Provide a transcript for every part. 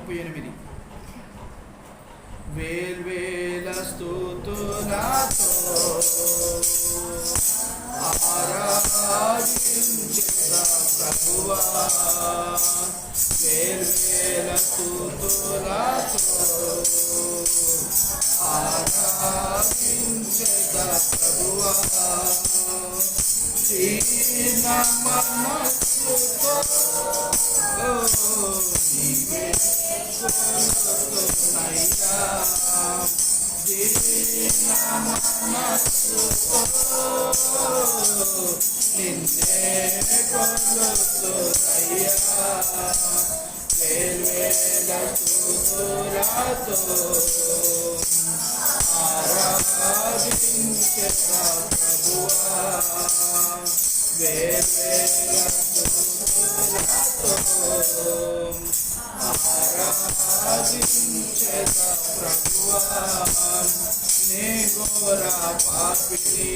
38. వేల్వేల స్తుతులతో ఆరాధించెదా ప్రభువా, వేల్వేల స్తుతులతో ఆరాధించెదా ప్రభువా, దీన మనస్సుతో నీవే కొలుతున్నయ్యా, దీన మనస్సుతో నిన్నే కొలుతున్నయ్యా, వేల్వేల స్తుతులతో ఆరాధించెదా ప్రభువా, వేల్వేల స్తుతులతో ఆరాధించెదా ప్రభువా, నే ఘోర పాపిని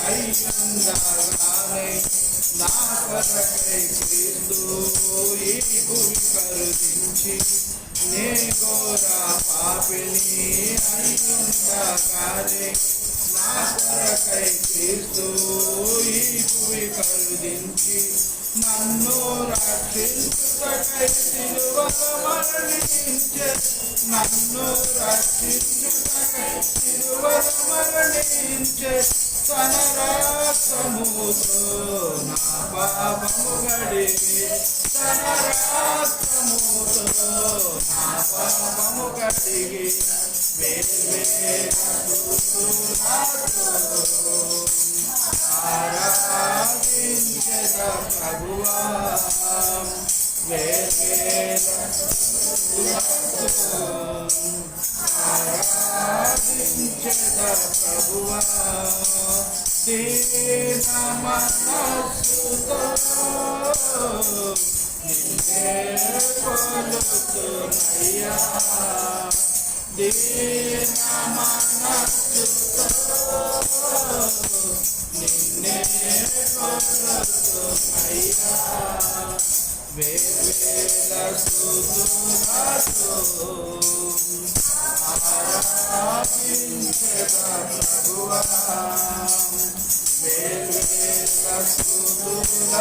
అయ్యుండగానే నా కొరకై క్రీస్తు ఈ భూమి కరుణించి, నే ఘోర పాపిని అయ్యుండగానే నా కొరకై క్రీస్తు ఈ భూమి కరుణించి, నన్ను రక్షించుటకై సిలువలో మరణించె, నన్ను రక్షించుటకై సిలువలో మరణించె, తన రక్తముతో నా పాపము కడిగి, తన రక్తముతో నా పాపము కడిగి, వేల్వేల స్తుతులతో ఆరాధించెదా ప్రభువా, వేల్వేల స్తుతులతో ఆరాధించెదా ప్రభువా, దీన మనస్సుతో నిన్నే కొలుతున్నయ్యా, దీన మనస్సుతో నిన్నే కొలుతున్నయ్యా, వేల్వేల స్తుతులతో ఆరాధించెదా ప్రభువా, వేల్వేల స్తుతులతో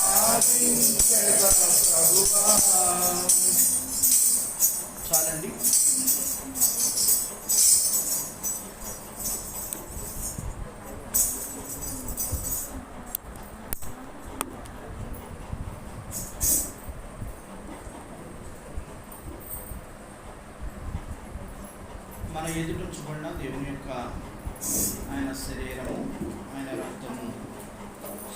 ఆరాధించెదా ప్రభువా. చాలండి. మన ఎదుటించబడిన దేవుని యొక్క ఆయన శరీరము, ఆయన రక్తము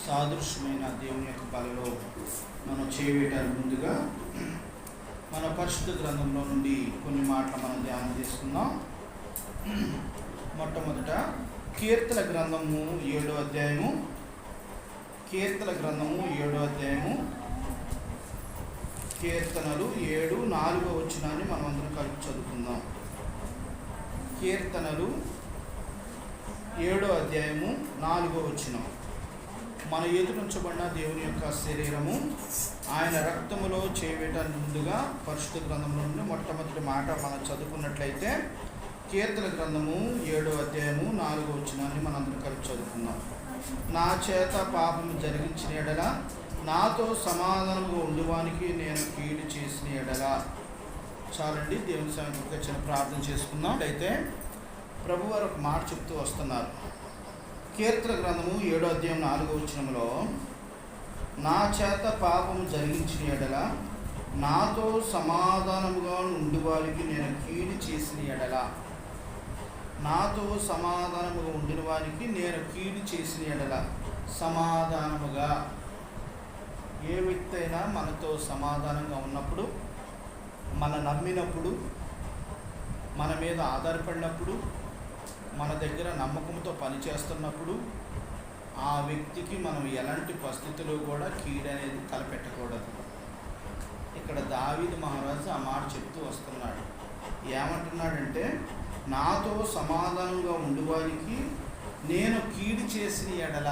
సాదృశ్యమైన దేవుని యొక్క బలలో మనం చేయటానికి ముందుగా మన పరిశుద్ధ గ్రంథంలో నుండి కొన్ని మాటలు మనం ధ్యానం చేసుకుందాం. మొట్టమొదట కీర్తన గ్రంథము 7వ అధ్యాయము, కీర్తన గ్రంథము 7వ అధ్యాయము, కీర్తనలు 7:4 వచనాన్ని మనం అందరం కలిపి చదువుకుందాం. కీర్తనలు 7వ అధ్యాయము 4వ వచనం. మన ఎదుటించబడిన దేవుని యొక్క శరీరము, ఆయన రక్తములో చేయటానికి ముందుగా పరిశుద్ధ గ్రంథంలో నుండి మొట్టమొదటి మాట మనం చదువుకున్నట్లయితే కీర్తన గ్రంథము 7వ అధ్యాయము 4వ వచనాన్ని మనందరం కలిపి చదువుకుందాం. నా చేత పాపము జరిగించిన ఎడల నాతో సమాధానముగా ఉండువానికి నేను కీడు చేసిన ఎడల. చాలండి, దేవుని సమయంలో చిన్న ప్రార్థన చేసుకుందాం. అయితే ప్రభు వారు ఒక మాట చెప్తూ వస్తున్నారు. కీర్తన గ్రంథము 7వ అధ్యాయం 4వ వచనంలో, నా చేత పాపము జరిగించిన ఎడల నాతో సమాధానముగా ఉండువారికి నేను కీడు చేసిన ఎడల. నాతో సమాధానముగా ఉండిన వారికి నేను కీడు చేసిన ఎడల. సమాధానముగా, ఏ వ్యక్తి అయినా మనతో సమాధానంగా ఉన్నప్పుడు, మన నమ్మినప్పుడు, మన మీద ఆధారపడినప్పుడు, మన దగ్గర నమ్మకంతో పనిచేస్తున్నప్పుడు ఆ వ్యక్తికి మనం ఎలాంటి పరిస్థితుల్లో కూడా కీడు అనేది తలపెట్టకూడదు. ఇక్కడ దావీదు మహారాజు ఆ మాట చెప్తూ వస్తున్నాడు. ఏమంటున్నాడంటే, నాతో సమాధానంగా ఉండువారికి నేను కీడు చేసిన ఎడల.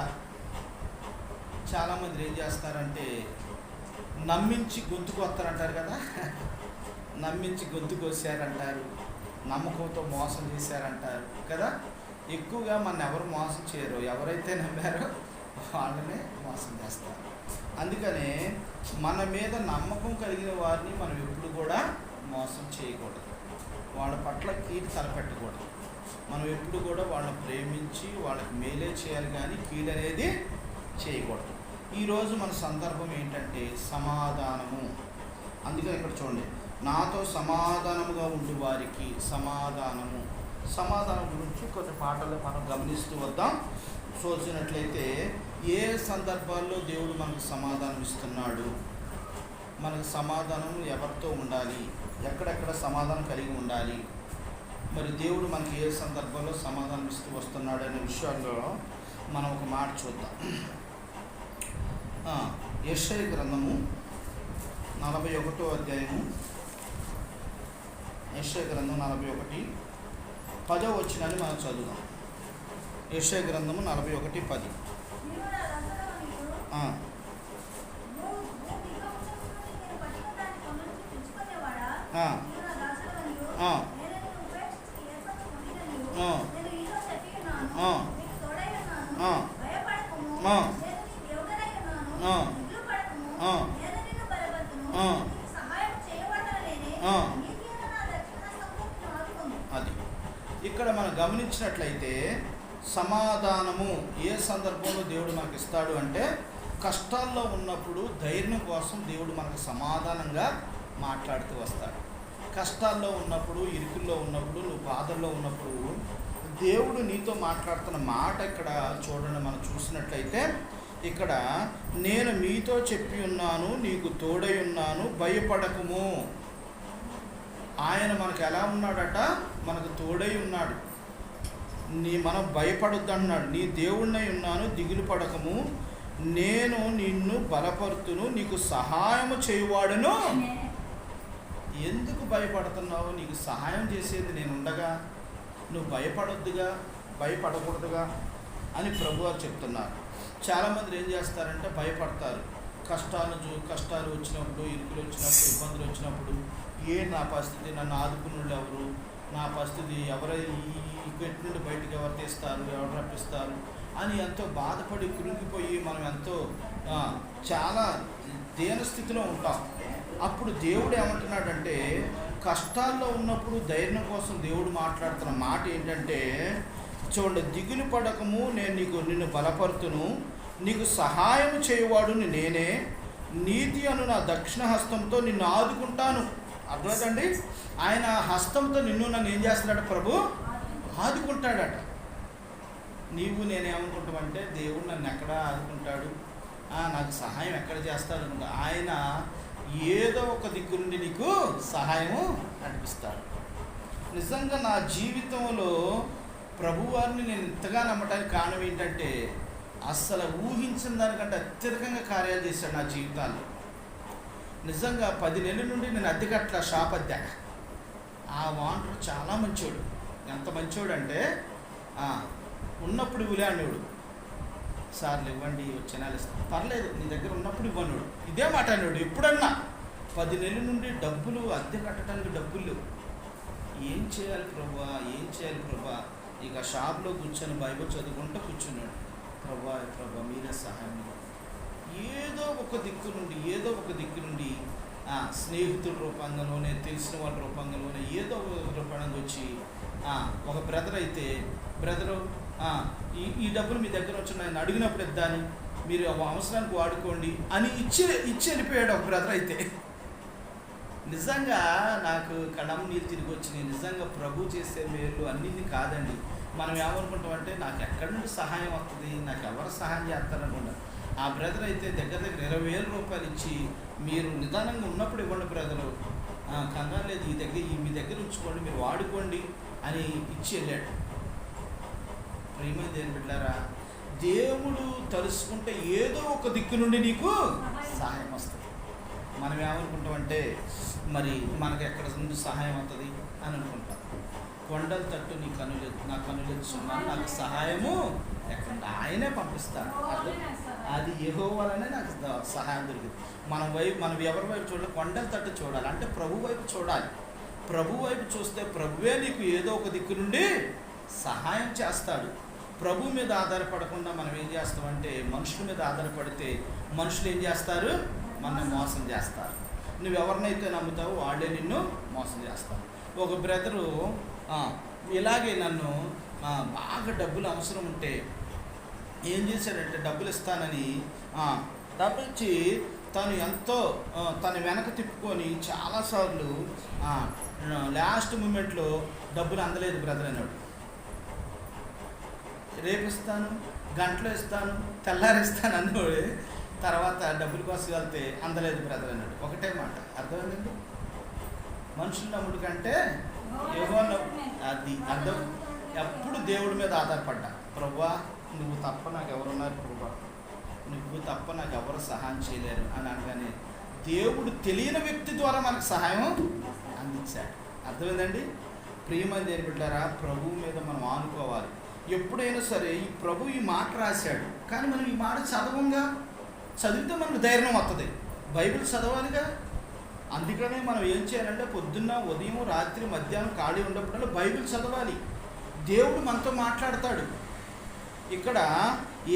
చాలామంది ఏం చేస్తారంటే, నమ్మించి గొంతు కొత్తారంటారు కదా, నమ్మించి గొంతు కోసారంటారు, నమ్మకంతో మోసం చేశారంటారు కదా. ఎక్కువగా మన ఎవరు మోసం చేయరు, ఎవరైతే నమ్మారో వాళ్ళనే మోసం చేస్తారు. అందుకనే మన మీద నమ్మకం కలిగిన వారిని మనం ఎప్పుడు కూడా మోసం చేయకూడదు, వాళ్ళ పట్ల కీడు తలపెట్టకూడదు. మనం ఎప్పుడు కూడా వాళ్ళని ప్రేమించి వాళ్ళకి మేలే చేయాలి, కానీ కీడు అనేది చేయకూడదు. ఈరోజు మన సందర్భం ఏంటంటే సమాధానము. అందుకని ఇక్కడ చూడండి, నాతో సమాధానముగా ఉండి వారికి సమాధానము. సమాధానం గురించి కొన్ని పాటలు మనం గమనిస్తూ వద్దాం. చూసినట్లయితే ఏ సందర్భాల్లో దేవుడు మనకు సమాధానం ఇస్తున్నాడు, మనకు సమాధానం ఎవరితో ఉండాలి, ఎక్కడెక్కడ సమాధానం కలిగి ఉండాలి, మరి దేవుడు మనకి ఏ సందర్భంలో సమాధానం ఇస్తూ వస్తున్నాడు అనే విషయాల్లో మనం ఒక మాట చూద్దాం. యెషయా గ్రంథము 41వ అధ్యాయము, యెషయా గ్రంథం 41:10 వచ్చినని మనం చదువుదాం. యెషయా గ్రంథము 41:10. అది ఇక్కడ మనం గమనించినట్లయితే సమాధానము ఏ సందర్భంలో దేవుడు మనకి ఇస్తాడు అంటే, కష్టాల్లో ఉన్నప్పుడు ధైర్యం కోసం దేవుడు మనకు సమాధానంగా మాట్లాడుతూ వస్తాడు. కష్టాల్లో ఉన్నప్పుడు, ఇరుకుల్లో ఉన్నప్పుడు, నువ్వు బాధల్లో ఉన్నప్పుడు దేవుడు నీతో మాట్లాడుతున్న మాట ఇక్కడ చూడండి. మనం చూసినట్లయితే ఇక్కడ, నేను మీతో చెప్పి ఉన్నాను, నీకు తోడై ఉన్నాను, భయపడకుము. ఆయన మనకు ఎలా ఉన్నాడట? మనకు తోడై ఉన్నాడు. మనం భయపడొద్దు అన్నాడు. నీ దేవుడినై ఉన్నాను, దిగులు పడకము, నేను నిన్ను బలపరుతును, నీకు సహాయము చేయువాడును. ఎందుకు భయపడుతున్నావు? నీకు సహాయం చేసేది నేను ఉండగా నువ్వు భయపడొద్దుగా, భయపడకూడదుగా అని ప్రభువారు చెప్తున్నారు. చాలామంది ఏం చేస్తారంటే భయపడతారు. కష్టాలు వచ్చినప్పుడు, ఇరుకులు వచ్చినప్పుడు, ఇబ్బందులు వచ్చినప్పుడు, నా పరిస్థితి, నన్ను ఆదుకున్నోళ్ళు ఎవరు, నా పరిస్థితి ఎవరు, ఈ పెట్టి నుండి బయటకు ఎవరు తీస్తారు, ఎవరు రప్పిస్తారు అని ఎంతో బాధపడి కురింగిపోయి మనం ఎంతో చాలా దీనస్థితిలో ఉంటాం. అప్పుడు దేవుడు ఏమంటున్నాడంటే, కష్టాల్లో ఉన్నప్పుడు ధైర్యం కోసం దేవుడు మాట్లాడుతున్న మాట ఏంటంటే, చూడండి, దిగులు పడకము, నేను నిన్ను బలపరుతును, నీకు సహాయం చేయవాడు నేనే, నీతి అను నా దక్షిణ హస్తంతో నిన్ను ఆదుకుంటాను. అర్థమవుతండి? ఆయన హస్తంతో నన్ను ఏం చేస్తున్నాడు? ప్రభు ఆదుకుంటాడట. నేనేమనుకుంటామంటే, దేవుడు నన్ను ఎక్కడ ఆదుకుంటాడు, నాకు సహాయం ఎక్కడ చేస్తాడు అనుకుంటా. ఆయన ఏదో ఒక దిక్కు నుండి నీకు సహాయము నడిపిస్తాడు. నిజంగా నా జీవితంలో ప్రభువారిని నేను ఇంతగా నమ్మటానికి కారణం ఏంటంటే, అస్సలు ఊహించిన దానికంటే అత్యధికంగా కార్యాలు చేశాడు నా జీవితాల్లో. నిజంగా 10 నెలల నుండి నేను అద్దె కట్ల షాప్ అద్దె. ఆ వాంటర్ చాలా మంచోడు. ఎంత మంచోడు అంటే, ఉన్నప్పుడు ఇవ్వలేనివాడు, సార్లు ఇవ్వండి, వచ్చే నెల ఇస్తాను, పర్లేదు నీ దగ్గర ఉన్నప్పుడు ఇవ్వనుడు, ఇదే మాట అనేవాడు. ఎప్పుడన్నా 10 నెలల నుండి డబ్బులు అద్దె కట్టడానికి డబ్బులు లేవు. ఏం చేయాలి ప్రభా, ఏం చేయాలి ప్రభా? ఇక షాప్లో కూర్చొని బైబిల్ చదువుకుంటూ కూర్చున్నాడు. ప్రభా మీరే సహాయం. ఏదో ఒక దిక్కు నుండి స్నేహితుల రూపంగానే, తెలిసిన వాళ్ళ రూపంగానే, ఏదో ఒక రూపంగా వచ్చి ఒక బ్రదర్ అయితే, బ్రదరు ఈ డబ్బులు మీ దగ్గర వచ్చి నేను అడిగినప్పుడు ఇద్దాని, మీరు అవసరానికి వాడుకోండి అని ఇచ్చి వెళ్ళిపోయాడు ఒక బ్రదర్ అయితే. నిజంగా నాకు కళ్ళము నీళ్ళు తిరిగి వచ్చినాయి. నిజంగా ప్రభు చేసే మేలు అన్నింది కాదండి. మనం ఏమనుకుంటామంటే, నాకు ఎక్కడి నుండి సహాయం వస్తుంది, నాకు ఎవరు సహాయం చేస్తారనుకుంటా. ఆ బ్రదర్ అయితే దగ్గర 20,000 రూపాయలు ఇచ్చి, మీరు నిదానంగా ఉన్నప్పుడు ఇవ్వండి బ్రదరు, కంగారు లేదు, మీ దగ్గర ఉంచుకోండి, మీరు వాడుకోండి అని ఇచ్చి వెళ్ళాడు. ప్రియమైన దేవుని బిడ్డలారా, దేవుడు తలుసుకుంటే ఏదో ఒక దిక్కు నుండి నీకు సహాయం వస్తుంది. మనం ఏమనుకుంటామంటే మరి మనకు ఎక్కడ నుండి సహాయం అవుతుంది అని అనుకుంటాం. కొండల తట్టు నీ కనులు నా కనులెత్తుచున్నాను, నాకు సహాయము ఎక్కడ, ఆయనే పంపిస్తాడు. అది యెహోవా వలనే నాకు సహాయం దొరికింది. మనం ఎవరి వైపు చూడాలి? కొండల తట్టు చూడాలి, అంటే ప్రభు వైపు చూడాలి. ప్రభు వైపు చూస్తే ప్రభువే నీకు ఏదో ఒక దిక్కు నుండి సహాయం చేస్తాడు. ప్రభు మీద ఆధారపడకుండా మనం ఏం చేస్తామంటే మనుషుల మీద ఆధారపడితే మనుషులు ఏం చేస్తారు? మనల్ని మోసం చేస్తారు. నువ్వు ఎవరినైతే నమ్ముతావో వాళ్ళే నిన్ను మోసం చేస్తారు. ఒక బ్రదరు ఇలాగే నన్ను బాగా డబ్బులు అవసరం ఉంటే ఏం చేశాడంటే డబ్బులు ఇస్తానని డబ్బులు ఇచ్చి తను ఎంతో తను వెనక తిప్పుకొని చాలాసార్లు లాస్ట్ మూమెంట్లో డబ్బులు అందలేదు బ్రదర్ అన్నాడు. రేపు ఇస్తాను, గంటలో ఇస్తాను, తెల్లారిస్తాను అన్నాడు. తర్వాత డబ్బుల కోసం వెళ్తే అందలేదు బ్రదర్ అన్నాడు. ఒకటే మాట, అర్థమైందండి? మనుషులు నమ్ముడు కంటే అది అర్థం. ఎప్పుడు దేవుడి మీద ఆధారపడ్డా, ప్రభువా నువ్వు తప్ప నాకు ఎవరున్నారు, ప్రభువా నువ్వు తప్ప నాకు ఎవరు సహాయం చేయలేరు అని అనగానే దేవుడు తెలియని వ్యక్తి ద్వారా మనకు సహాయం అందించాడు. అర్థమైందండి? ప్రియమైన దేవుని బిడ్డలారా, ప్రభువు మీద మనం ఆనుకోవాలి. ఎప్పుడైనా సరే ఈ ప్రభు ఈ మాట రాశాడు, కానీ మనం ఈ మాట చదవంగా, చదివితే మనకు ధైర్యం వస్తుంది. బైబిల్ చదవాలిగా. అందుకనే మనం ఏం చేయాలంటే పొద్దున్న, ఉదయం, రాత్రి, మధ్యాహ్నం ఖాళీ ఉన్నప్పుడల్లా బైబిల్ చదవాలి. దేవుడు మనతో మాట్లాడతాడు. ఇక్కడ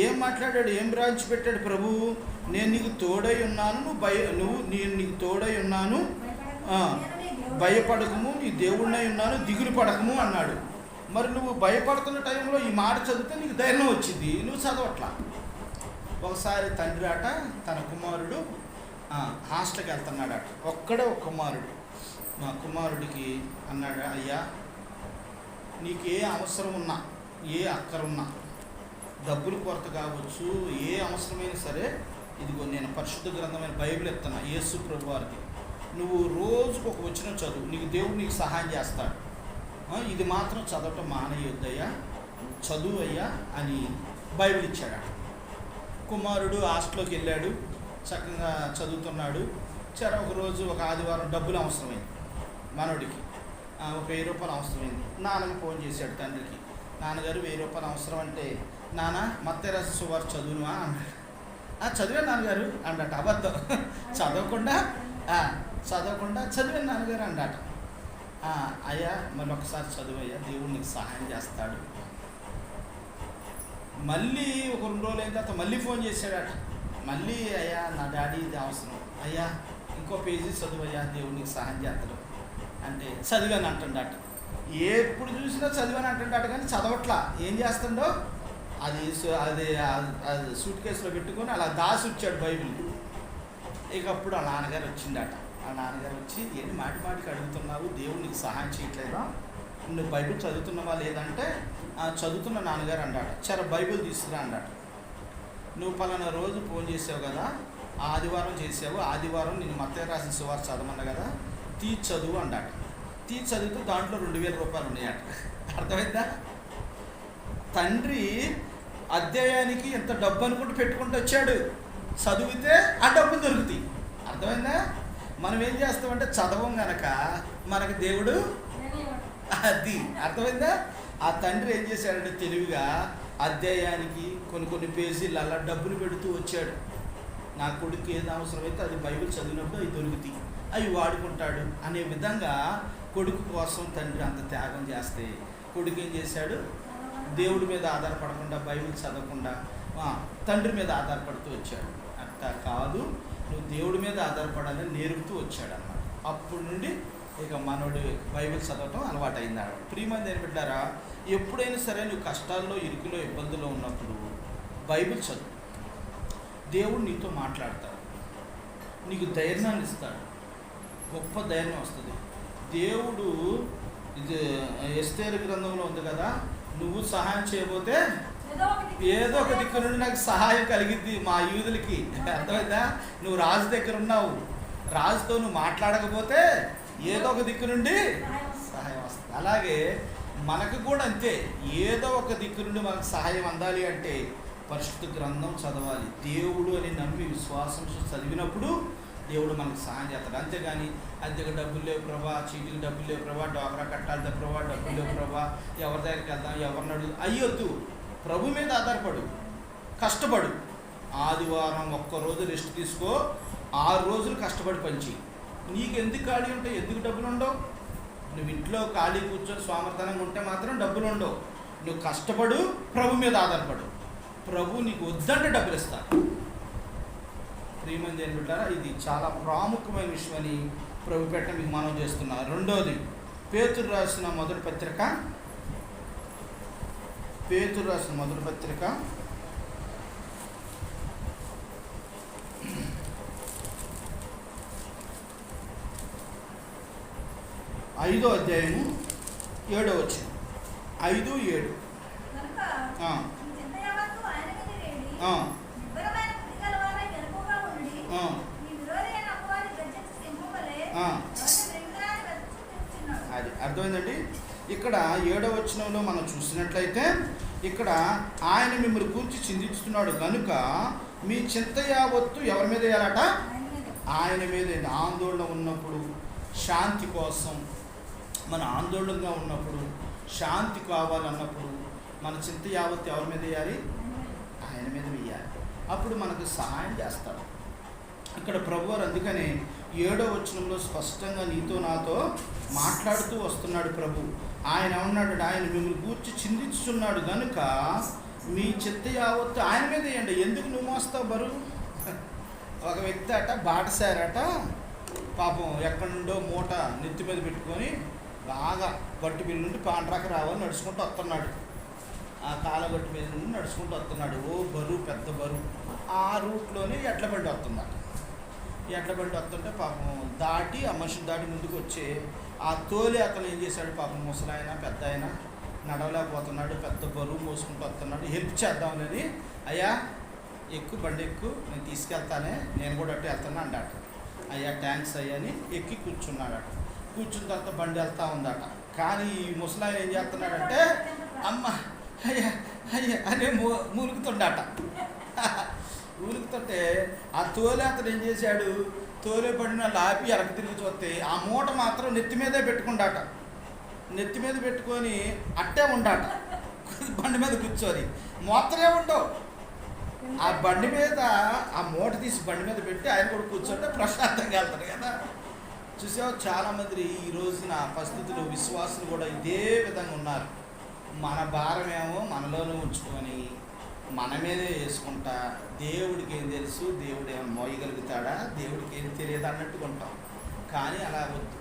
ఏం మాట్లాడాడు, ఏం రాయించి పెట్టాడు ప్రభువు? నేను నీకు తోడై ఉన్నాను, నేను నీకు తోడై ఉన్నాను, భయపడకము, నీ దేవుడినై ఉన్నాను, దిగులు పడకము అన్నాడు. మరి నువ్వు భయపడుతున్న టైంలో ఈ మాట చదివితే నీకు ధైర్యం వచ్చింది, నువ్వు చదవట్లా. ఒకసారి తండ్రి అట తన కుమారుడు హాస్టల్కి వెళ్తున్నాడట. ఒక్కడే ఒక కుమారుడు. మా కుమారుడికి అన్నాడు, అయ్యా నీకు ఏ అవసరం ఉన్నా, ఏ అక్కరున్నా, డబ్బులు కొరత కావచ్చు, ఏ అవసరమైనా సరే, ఇదిగో నేను పరిశుద్ధ గ్రంథమైన బైబిల్ ఇస్తున్నా యేసు ప్రభు వారికి, నువ్వు రోజుకు ఒక వచనం చదువు, నీకు దేవుడు నీకు సహాయం చేస్తాడు. ఇది మాత్రం చదవటం మానేయొద్దయ్యా, చదువు అయ్యా అని బైబిల్ ఇచ్చాడు. కుమారుడు హాస్టల్లోకి వెళ్ళాడు, చక్కగా చదువుతున్నాడు. ఒకరోజు ఒక ఆదివారం డబ్బులు అవసరమైంది మనోడికి. ఒక 1000 రూపాయలు అవసరమైంది. నాన్నకి ఫోన్ చేశాడు తండ్రికి, నాన్నగారు 1000 రూపాయలు అవసరం అంటే, నాన్న మత్తయి రాసిన సువార్త చదువునువా అన్నాడు. చదివాను నాన్నగారు అన్నట. అబద్ధం, చదవకుండా చదివాను నాన్నగారు అన్నట. అయ్యా మళ్ళీ ఒకసారి చదువయ్యా, దేవుడు నీకు సహాయం చేస్తాడు. మళ్ళీ ఒక 2 రోజులు అయిన తర్వాత మళ్ళీ ఫోన్ చేశాడట. మళ్ళీ అయ్యా నా డాడీ ఇది అవసరం, అయ్యా ఇంకో పేజీ చదువయ్యా, దేవుడు నీకు సహాయం చేస్తాడు అంటే చదివాను అంటుండట. ఎప్పుడు చూసినా చదివాను అంటుండట, కానీ చదవట్లా. ఏం చేస్తుండో అది సూట్ కేసులో పెట్టుకొని అలా దాసి వచ్చాడు బైబిల్. ఇక అప్పుడు ఆ నాన్నగారు వచ్చిండట. ఆ నాన్నగారు వచ్చి, ఏంటి మాటికి అడుగుతున్నావు, దేవుడు నీకు సహాయం చేయట్లేదా, నువ్వు బైబిల్ చదువుతున్నావా లేదంటే చదువుతున్న నాన్నగారు అన్నాడు. బైబిల్ తీసుకురా అన్నాడు. నువ్వు పలానా రోజు ఫోన్ చేసావు కదా, ఆదివారం చేసావు, ఆదివారం నేను మత్తయి రాసిన సువార్త చదవమన్నా కదా, తీసి చదువు అన్నాడు. తీసి చదివితే దాంట్లో 2000 రూపాయలు ఉన్నాయట. అర్థమైందా? తండ్రి అధ్యాయానికి ఎంత డబ్బు అనుకుంటూ పెట్టుకుంటూ వచ్చాడు, చదివితే ఆ డబ్బులు దొరుకుతాయి. అర్థమైందా? మనం ఏం చేస్తామంటే చదవం గనక మనకు దేవుడు అది. అర్థమైందా? ఆ తండ్రి ఏం చేశాడంటే తెలివిగా అధ్యాయానికి కొన్ని పేజీలు అలా డబ్బులు పెడుతూ వచ్చాడు. నా కొడుకు ఏది అవసరమైతే అది బైబిల్ చదివినప్పుడు అవి దొరుకుతాయి, అవి వాడుకుంటాడు అనే విధంగా కొడుకు కోసం తండ్రి అంత త్యాగం చేస్తే కొడుకు ఏం చేశాడు? దేవుడి మీద ఆధారపడకుండా, బైబిల్ చదవకుండా తండ్రి మీద ఆధారపడుతూ వచ్చాడు. అట్లా కాదు, నువ్వు దేవుడి మీద ఆధారపడాలని నేర్పుతూ వచ్చాడు అన్నమాట. అప్పటి నుండి ఇక మనోడు బైబిల్ చదవటం అలవాటు అయిందాడు. ప్రియమైన దేవుని బిడ్డలారా, ఎప్పుడైనా సరే నువ్వు కష్టాల్లో, ఇరుకులో, ఇబ్బందుల్లో ఉన్నప్పుడు బైబిల్ చదువు. దేవుడు నీతో మాట్లాడతాడు, నీకు ధైర్యాన్ని ఇస్తాడు, గొప్ప ధైర్యం వస్తుంది. దేవుడు ఇది ఎస్తేరు గ్రంథంలో ఉంది కదా, నువ్వు సహాయం చేయబోతే ఏదో ఒక దిక్కు నుండి నాకు సహాయం కలిగిద్ది మా యూదులకి. అర్థమైందా? నువ్వు రాజు దగ్గర ఉన్నావు, రాజుతో నువ్వు మాట్లాడకపోతే ఏదో ఒక దిక్కు నుండి సహాయం వస్తుంది. అలాగే మనకు కూడా అంతే, ఏదో ఒక దిక్కు నుండి మనకు సహాయం అందాలి అంటే పరిశుద్ధ గ్రంథం చదవాలి. దేవుడు అని నమ్మి విశ్వాసం చదివినప్పుడు దేవుడు మనకు సహాయం చేస్తాడు. అంతేగాని అద్దెకు డబ్బులు లేవు ప్రభా, చీటీకి డబ్బులు లేవు ప్రభా, డోకరా కట్టాలి ప్రభా, డబ్బులు లేవు ప్రభా, ఎవరి దగ్గరికి వెళ్దాం, ఎవరిని అడుగు అయ్యొద్దు. ప్రభు మీద ఆధారపడు, కష్టపడు. ఆదివారం ఒక్కరోజు రెస్ట్ తీసుకో, 6 రోజులు కష్టపడి పంచి. నీకు ఎందుకు ఖాళీ ఉంటాయి, ఎందుకు డబ్బులు ఉండవు? నువ్వు ఇంట్లో ఖాళీ కూర్చొని సోమర్థనంగా ఉంటే మాత్రం డబ్బులు ఉండవు. నువ్వు కష్టపడు, ప్రభు మీద ఆధారపడు. ప్రభు నీకు వద్దంటే డబ్బులు ఇస్తాడు. ప్రియమంది ఏంటంటారా, ఇది చాలా ప్రాముఖ్యమైన విషయం అని ప్రభు పెట్ట మీకు మనం చేస్తున్నా. రెండోది, పేతురు రాసిన మొదటి పత్రిక 5వ అధ్యాయము 7వ వచనం. 5:7. అది అర్థమైందండి. ఇక్కడ 7వ వచనంలో మనం చూసినట్లయితే, ఇక్కడ ఆయన మిమ్మల్ని కూర్చి చింతిస్తున్నాడు కనుక మీ చింత యావత్తు ఎవరి మీద వేయాలట? ఆయన మీద. ఆందోళన ఉన్నప్పుడు, శాంతి కోసం, మన ఆందోళనగా ఉన్నప్పుడు, శాంతి కావాలన్నప్పుడు మన చింత యావత్తు ఎవరి మీద వేయాలి? ఆయన మీద వేయాలి. అప్పుడు మనకు సహాయం చేస్తాడు. ఇక్కడ ప్రభువారు అందుకనే 7వ వచనంలో స్పష్టంగా నీతో నాతో మాట్లాడుతూ వస్తున్నాడు ప్రభు. ఆయన ఏమన్నాడు? ఆయన మిమ్మల్ని గూర్చి చింతిస్తున్నాడు కనుక మీ చిత్త యావత్తు ఆయన మీద వేయండి. ఎందుకు నువ్వు మోస్తావు బరువు? ఒక వ్యక్తి అట బాటసారట, పాపం ఎక్కడి నుండో మూట నెత్తి మీద పెట్టుకొని బాగా గట్టు బిల్లు నుండి పాండ్రాక రావాలి నడుచుకుంటూ వస్తున్నాడు. ఆ కాలగట్టు మీద నుండి నడుచుకుంటూ వస్తున్నాడు. ఓ బరువు, పెద్ద బరువు. ఆ రూట్లోనే ఎడ్ల బండి వస్తుందట. ఎడ్ల బండి వస్తుంటే పాపం దాటి, ఆ మనిషిని దాటి ముందుకు వచ్చి ఆ తోలి అతను ఏం చేశాడు? పాపం ముసలాయన, పెద్ద ఆయన నడవలేకపోతున్నాడు, పెద్ద బరువు మోసుకుంటూ వస్తున్నాడు. హెల్ప్ చేద్దామని, అయ్యా ఎక్కు, బండి ఎక్కు, నేను తీసుకెళ్తానే, నేను కూడా అట్టు వెళ్తాను అన్నాడు. అయ్యా థ్యాంక్స్ అయ్యా అని ఎక్కి కూర్చున్నాడట. కూర్చున్న తర్వాత బండి వెళ్తూ ఉందట. కానీ ఈ ముసలాయన ఏం చేస్తున్నాడంటే, అమ్మ అయ్యా అయ్యా అనే మూలుగుతుండట. ఊరుకుతుంటే ఆ తోలే అతను ఏం చేశాడు? తోలే పడిన లాపి ఎలక తిరిగి చూస్తే ఆ మూట మాత్రం నెత్తి మీదే పెట్టుకుంటాట. నెత్తి మీద పెట్టుకొని అట్టే ఉండాట, బండి మీద కూర్చొని మోత్తరే ఉండవు. ఆ బండి మీద ఆ మూట తీసి బండి మీద పెట్టి ఆయన కూడా కూర్చుంటే ప్రశాంతంగా వెళ్తాడు కదా. చూసావు, చాలామంది ఈ రోజున పరిస్థితులు, విశ్వాసులు కూడా ఇదే విధంగా ఉన్నారు. మన భారమేమో మనలోనే ఉంచుకొని మన మీదే వేసుకుంటా, దేవుడికి ఏం తెలుసు, దేవుడు ఏమైనా మోయగలుగుతాడా, దేవుడికి ఏం తెలియదు అన్నట్టుగా ఉంటాం. కానీ అలా వద్దు.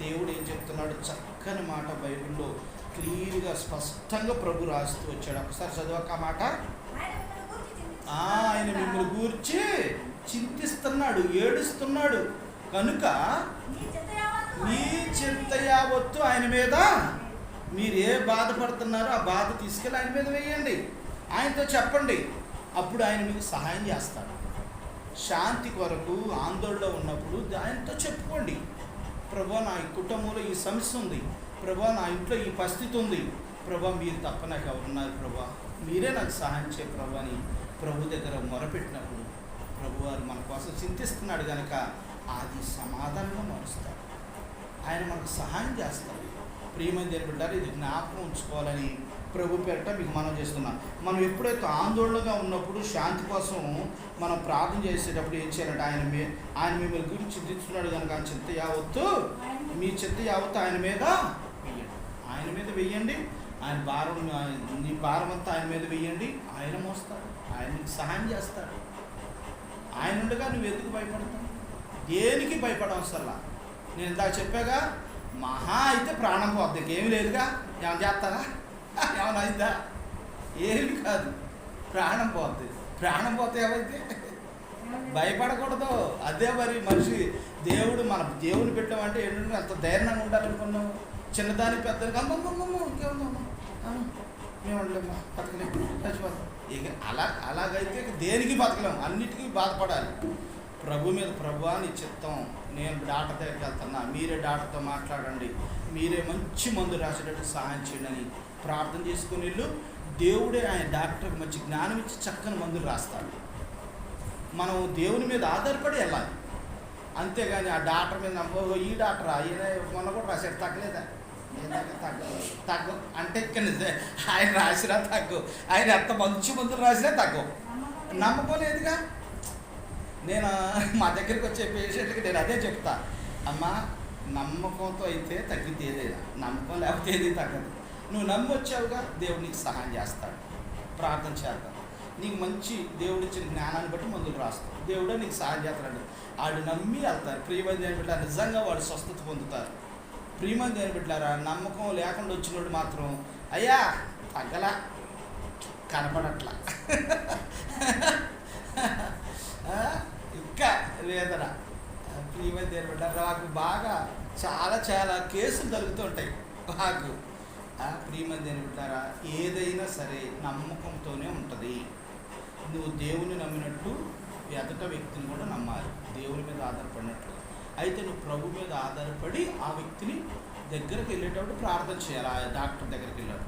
దేవుడు ఏం చెప్తున్నాడు? చక్కని మాట బైబిల్లో క్లియర్గా స్పష్టంగా ప్రభు రాస్తూ వచ్చాడు. ఒకసారి చదవక మాట. ఆయన మిమ్మల్ని గూర్చి చింతిస్తున్నాడు, ఏడుస్తున్నాడు కనుక మీ చింత యావత్తు ఆయన మీద. మీరు ఏ బాధపడుతున్నారో ఆ బాధ తీసుకెళ్ళి ఆయన మీద వేయండి, ఆయనతో చెప్పండి. అప్పుడు ఆయన మీకు సహాయం చేస్తాడు. శాంతి కొరకు ఆందోళనలో ఉన్నప్పుడు ఆయనతో చెప్పుకోండి. ప్రభా, నా కుటుంబంలో ఈ సమస్య ఉంది, ప్రభా నా ఇంట్లో ఈ పరిస్థితి ఉంది, ప్రభా మీరు తప్ప నాకు ఎవరున్నారు, ప్రభా మీరే నాకు సహాయం చేయ ప్రభా అని ప్రభు దగ్గర మొరపెట్టినప్పుడు ప్రభువారు మన కోసం చింతిస్తున్నాడు కనుక అది సమాధానంగా మారుస్తాడు. ఆయన మనకు సహాయం చేస్తాడు. ప్రియమైన దేవుని బిడ్డలారా, ఇది జ్ఞాపకం ఉంచుకోవాలని ప్రభు పేరిట మీకు మనం చేస్తున్నాం. మనం ఎప్పుడైతే ఆందోళనగా ఉన్నప్పుడు శాంతి కోసం మనం ప్రార్థన చేసేటప్పుడు ఏం చేయాలంటే, ఆయన మిమ్మల్ని గురించి చింతిస్తున్నాడు కనుక ఆ చింత యావత్తు, మీ చింత యావత్తు ఆయన మీద వెయ్యండి. ఆయన మీద వెయ్యండి. ఆయన భారం, నీ భారం అంతా ఆయన మీద వెయ్యండి. ఆయన మోస్తాడు, ఆయన నీకు సహాయం చేస్తాడు. ఆయన ఉండగా నువ్వు ఎందుకు భయపడతావు? దేనికి భయపడవసరలా. నేను ఇందాక చెప్పాగా, మహా అయితే ప్రాణం పోద్ది, ఏమి లేదుగా. ఏమైనా చేస్తారా? ఏమైనా అయిద్దా? ఏమి కాదు, ప్రాణం పోద్ది. ప్రాణం పోతే ఏమైతే భయపడకూడదు. అదే మరి మనిషి దేవుడు మన దేవుని పెట్టామంటే ఏంటంటే అంత ధైర్యంగా ఉండాలనుకున్నాము. చిన్నదానికి పెద్దదానికి అమ్మమ్మమ్మ ఇంకేమమ్మా మేము ఉండలేమ్మా, బతకలేము, చచ్చిపోతాం. ఇక అలాగైతే దేనికి బతకలేము, అన్నిటికీ బాధపడాలి. ప్రభు మీద, ప్రభువా నీ చిత్తం, నేను డాక్టర్ దగ్గరికి వెళ్తున్నా, మీరే డాక్టర్తో మాట్లాడండి, మీరే మంచి మందు రాసేటట్టు సహాయం చేయండి అని ప్రార్థన చేసుకుని వెళ్ళు. దేవుడే ఆయన డాక్టర్కి మంచి జ్ఞానం ఇచ్చి చక్కని మందులు రాస్తాడు. మనం దేవుని మీద ఆధారపడి వెళ్ళాలి. అంతేగాని ఆ డాక్టర్ మీద ఈ డాక్టరా ఈయన మొన్న కూడా రాశాడు తగ్గలేదా తగ్గు అంటే ఇక్కడ ఆయన రాసినా తగ్గు, ఆయన ఎంత మంచి మందులు రాసినా తగ్గు. నమ్మకం లేదుగా. నేను మా దగ్గరికి వచ్చే పేషెంట్కి నేను అదే చెప్తా, అమ్మా నమ్మకంతో అయితే తగ్గితే ఏదైనా, నమ్మకం లేకపోతే ఏది తగ్గదు. నువ్వు నమ్మొచ్చావుగా, దేవుడు నీకు సహాయం చేస్తాడు. ప్రార్థన చేద్దాం. నీకు మంచి దేవుడిచ్చిన జ్ఞానాన్ని బట్టి మందులు రాస్తాడు. దేవుడే నీకు సహాయం చేస్తాడు. వాడు నమ్మి వెళ్తారు. ప్రియమైన దేవుని బిడ్డలారా, నిజంగా వాడు స్వస్థత పొందుతారు. ప్రియమైన దేవుని బిడ్డలారా, నమ్మకం లేకుండా వచ్చినోడు మాత్రం అయ్యా తగ్గలా, కనపడట్లా, ఇంకా లేదరా. ప్రియమైన దేవుని బిడ్డలారా, నాకు బాగా చాలా కేసులు జరుగుతుంటాయి నాకు. ప్రియమైన దేవుని బిడ్డలారా, ఏదైనా సరే నమ్మకంతోనే ఉంటుంది. నువ్వు దేవుని నమ్మినట్టు ఎదుట వ్యక్తిని కూడా నమ్మాలి, దేవుని మీద ఆధారపడినట్లు. అయితే నువ్వు ప్రభు మీద ఆధారపడి ఆ వ్యక్తిని దగ్గరికి వెళ్ళేటప్పుడు ప్రార్థన చేయాలి. ఆ డాక్టర్ దగ్గరికి వెళ్ళాడు,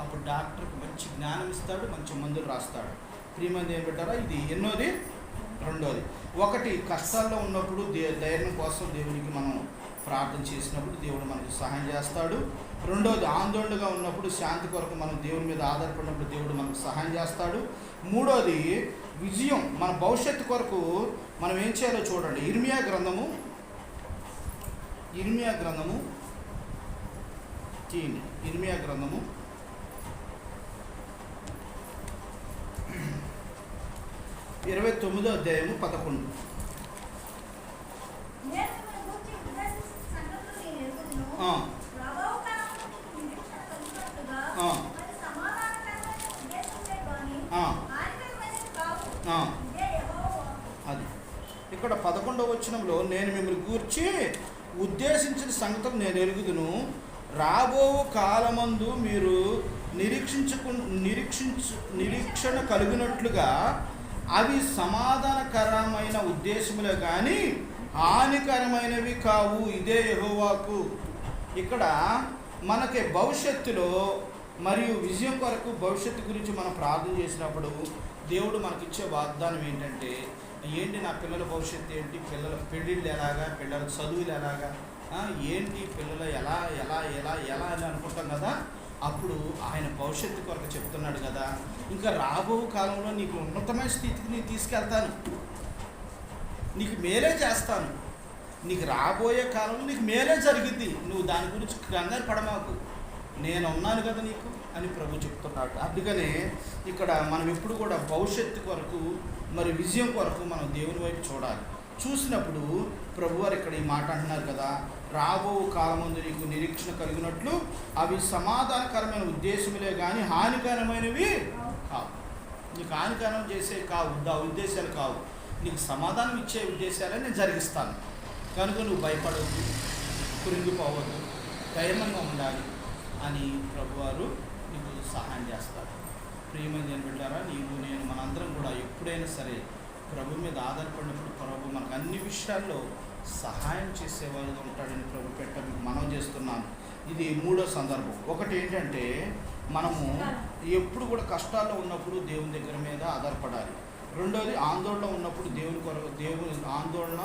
అప్పుడు డాక్టర్కి మంచి జ్ఞానం ఇస్తాడు, మంచి మందులు రాస్తాడు. ప్రియమైన దేవుని బిడ్డలారా, ఇది ఎన్నోది? రెండోది. ఒకటి, కష్టాల్లో ఉన్నప్పుడు ధైర్యం కోసం దేవునికి మనం ప్రార్థన చేసినప్పుడు దేవుడు మనకు సహాయం చేస్తాడు. రెండోది, ఆందోళనగా ఉన్నప్పుడు శాంతి కొరకు మనం దేవుని మీద ఆధారపడినప్పుడు దేవుడు మనకు సహాయం చేస్తాడు. మూడోది, విజయం, మన భవిష్యత్తు కొరకు మనం ఏం చేయాలో చూడండి. ఇర్మియా గ్రంథము తీయండి. ఇర్మియా గ్రంథము 29వ అధ్యాయము 11. అది ఇక్కడ 11వ వచనంలో, నేను మిమ్మల్ని గూర్చి ఉద్దేశించిన సంగతులు నేను ఎరుగుదును, రాబో కాలమందు మీరు నిరీక్షణ కలిగినట్లుగా అవి సమాధానకరమైన ఉద్దేశములే కానీ హానికరమైనవి కావు, ఇదే యెహోవాకు. ఇక్కడ మనకి భవిష్యత్తులో మరియు విజయం కొరకు భవిష్యత్తు గురించి మనం ప్రార్థన చేసినప్పుడు దేవుడు మనకిచ్చే వాగ్దానం ఏంటంటే, ఏంటి నా పిల్లల భవిష్యత్తు ఏంటి, పిల్లల పెళ్ళిళ్ళు ఎలాగా, పిల్లల చదువులు ఎలాగా, ఏంటి పిల్లలు ఎలా ఎలా ఎలా ఎలా అని అనుకుంటాం కదా. అప్పుడు ఆయన భవిష్యత్తు కొరకు చెప్తున్నాడు కదా, ఇంకా రాబో కాలంలో నీకు ఉన్నతమైన స్థితికి నేను తీసుకెళ్తాను, నీకు మేలే చేస్తాను, నీకు రాబోయే కాలంలో నీకు మేలే జరిగింది, నువ్వు దాని గురించి కంగారు పడమాకు, నేను ఉన్నాను కదా నీకు అని ప్రభు చెప్తున్నాడు. అందుకనే ఇక్కడ మనం ఎప్పుడు కూడా భవిష్యత్తు కొరకు మరి విజయం కొరకు మనం దేవుని వైపు చూడాలి. చూసినప్పుడు ప్రభువారు ఇక్కడ ఈ మాట అంటున్నారు కదా, రాబో కాలం ముందు నీకు నిరీక్షణ కలిగినట్లు అవి సమాధానకరమైన ఉద్దేశములే కానీ హానికరమైనవి కావు. నీకు హానికరం చేసే కావు, ఉద్దేశాలు కావు, నీకు సమాధానం ఇచ్చే ఉద్దేశాలే నేను జరిగిస్తాను. కనుక నువ్వు భయపడవద్దు, కురింగిపోవద్దు, ధైర్యంగా ఉండాలి అని ప్రభువారు నీకు సహాయం చేస్తారు. ప్రియమైన దేవుని బిడ్డలారా, నీవు నేను మనందరం కూడా ఎప్పుడైనా సరే ప్రభు మీద ఆధారపడినప్పుడు ప్రభు మనకు అన్ని విషయాల్లో సహాయం చేసేవారుగా ఉంటాడని ప్రభు మీకు మనం చేస్తున్నాను. ఇది మూడో సందర్భం. ఒకటి ఏంటంటే, మనము ఎప్పుడు కూడా కష్టాల్లో ఉన్నప్పుడు దేవుని దగ్గర మీద ఆధారపడాలి. రెండోది, ఆందోళన ఉన్నప్పుడు దేవుని ఆందోళన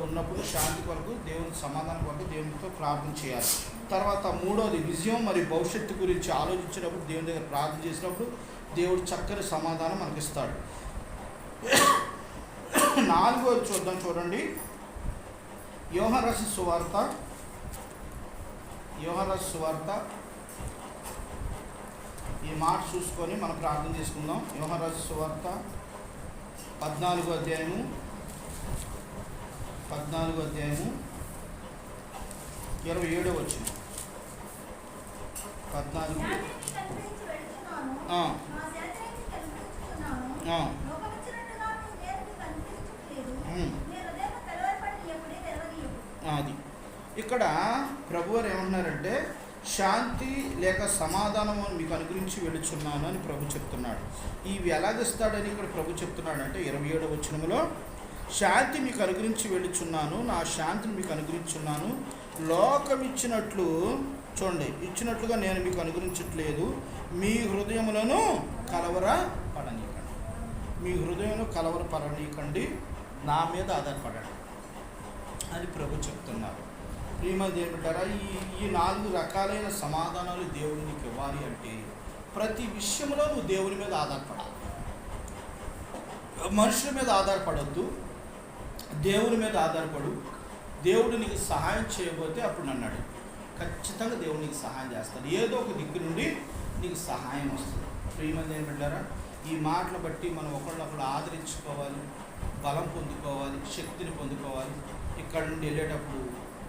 ఉన్నప్పుడు శాంతి కొరకు, దేవుని సమాధానం కొరకు దేవునితో ప్రార్థన చేయాలి. తర్వాత మూడోది, విజయం మరియు భవిష్యత్తు గురించి ఆలోచించినప్పుడు దేవుని దగ్గర ప్రార్థన చేసినప్పుడు దేవుడు చక్కని సమాధానం మనకి ఇస్తాడు. నాలుగోది చూడండి. యోహాను రాసిన సువార్త ఈ మాట చూసుకొని మనం ప్రార్థన చేసుకుందాం. యోహాను రాసిన సువార్త 14వ అధ్యాయము 27వ వచనం. 14 అది ఇక్కడ ప్రభువారు ఏమంటున్నారంటే, శాంతి లేక సమాధానము మీకు అనుగ్రహించి వెళుచున్నాను అని ప్రభు చెప్తున్నాడు. ఇవి ఎలాగిస్తాడని ఇక్కడ ప్రభు చెప్తున్నాడు అంటే 27వ వచనములో, శాంతి మీకు అనుగ్రహించి వెళ్ళుచున్నాను, నా శాంతిని మీకు అనుగ్రహించున్నాను, లోకం ఇచ్చినట్లు చూడండి, ఇచ్చినట్లుగా నేను మీకు అనుగ్రహించట్లేదు, మీ హృదయములను కలవరపడనీయకండి, నా మీద ఆధారపడండి. అని ప్రభు చెప్తున్నారు. ప్రియమైన దేవుని బిడ్డలారా, ఈ 4 రకాలైన సమాధానాలు దేవుడు నీకు ఇవ్వాలి అంటే ప్రతి విషయంలో నువ్వు దేవుని మీద ఆధారపడాలి. మనుషుల మీద ఆధారపడొద్దు, దేవుని మీద ఆధారపడు. దేవుడు నీకు సహాయం చేయబోతే అప్పుడు నన్ను ఖచ్చితంగా దేవుడు నీకు సహాయం చేస్తాడు. ఏదో ఒక దిక్కు నుండి నీకు సహాయం వస్తుంది. ప్రియమైన దేవుని బిడ్డలారా, ఈ మాటలు బట్టి మనం ఒకళ్ళొకళ్ళు ఆదరించుకోవాలి, బలం పొందుకోవాలి, శక్తిని పొందుకోవాలి. ఇక్కడ నుండి వెళ్ళేటప్పుడు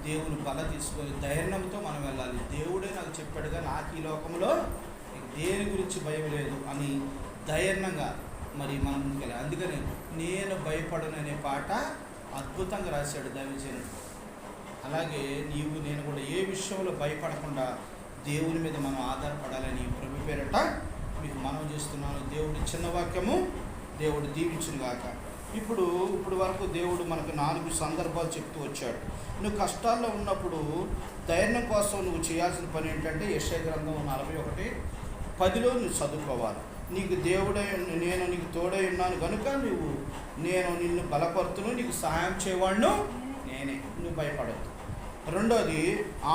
దేవుని బల తీసుకొని ధైర్యంతో మనం వెళ్ళాలి. దేవుడే నాకు చెప్పాడుగా, నాకు ఈ లోకంలో దేని గురించి భయం లేదు అని ధైర్యంగా మరి మనం ముందుకెళ్ళాలి. అందుకని నేను భయపడను అనే పాట అద్భుతంగా రాశాడు దైవజనుడు. అలాగే నీవు నేను కూడా ఏ విషయంలో భయపడకుండా దేవుని మీద మనం ఆధారపడాలని ప్రభు పేరట మీకు మనం చేస్తున్నాను. దేవుడి చిన్న వాక్యము దేవుడు దీవించునుగాక. ఇప్పుడు వరకు దేవుడు మనకు 4 సందర్భాలు చెప్తూ వచ్చాడు. నువ్వు కష్టాల్లో ఉన్నప్పుడు ధైర్యం కోసం నువ్వు చేయాల్సిన పని ఏంటంటే యెషయా గ్రంథం 41:10 నువ్వు చదువుకోవాలి. నీకు దేవుడై నేను నీకు తోడై ఉన్నాను కనుక నేను నిన్ను బలపరుతును, నీకు సహాయం చేయవాడును నేనే, నువ్వు భయపడద్దు. రెండోది,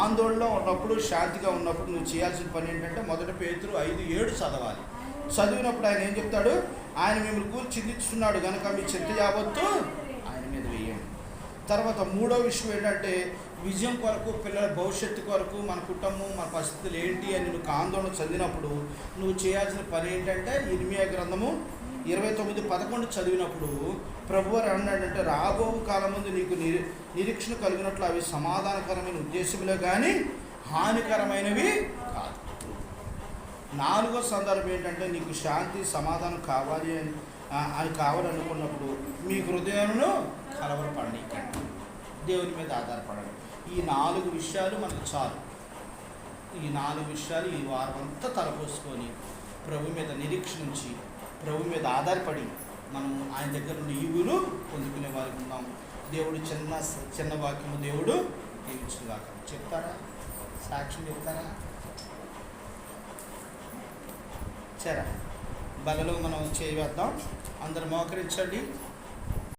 ఆందోళనలో ఉన్నప్పుడు శాంతిగా ఉన్నప్పుడు నువ్వు చేయాల్సిన పని ఏంటంటే 1 పేతురు 5:7 చదవాలి. చదివినప్పుడు ఆయన ఏం చెప్తాడు? ఆయన మిమ్మల్ని కూర్చి చింతిస్తున్నాడు కనుక మీ చింత యావత్తు ఆయన మీద వేయండి. తర్వాత మూడో విషయం ఏంటంటే విజయం కొరకు, పిల్లల భవిష్యత్తు కొరకు, మన కుటుంబం మన పరిస్థితులు ఏంటి అని నువ్వు ఆందోళన చదివినప్పుడు నువ్వు చేయాల్సిన పని ఏంటంటే ఇర్మియా గ్రంథము 29:11 చదివినప్పుడు ప్రభువారు అన్నాడంటే రాబో కాలం ముందు నీకు నిరీక్షణ కలిగినట్లు అవి సమాధానకరమైన ఉద్దేశంలో కానీ హానికరమైనవి కాదు. 4వ సందర్భం ఏంటంటే నీకు శాంతి సమాధానం కావాలి అని కావాలనుకున్నప్పుడు మీ హృదయాలను కలవరపడనీకండి, దేవుని మీద ఆధారపడండి. ఈ 4 విషయాలు మనకు చాలు. ఈ 4 విషయాలు ఈ వారం అంతా తలపోసుకొని ప్రభు మీద నిరీక్షణ ఉంచి ప్రభు మీద ఆధారపడి మనం ఆయన దగ్గర నుండి ఈవులు పొందుకునే వారికి ఉన్నాం. దేవుడు చిన్న వాక్యము దేవుడు దీవించుగాక. చెప్తారా? సాక్ష్యం చెప్తారా? సరే, బలలో మనం చేయవేద్దాం. అందరూ మోకరించండి.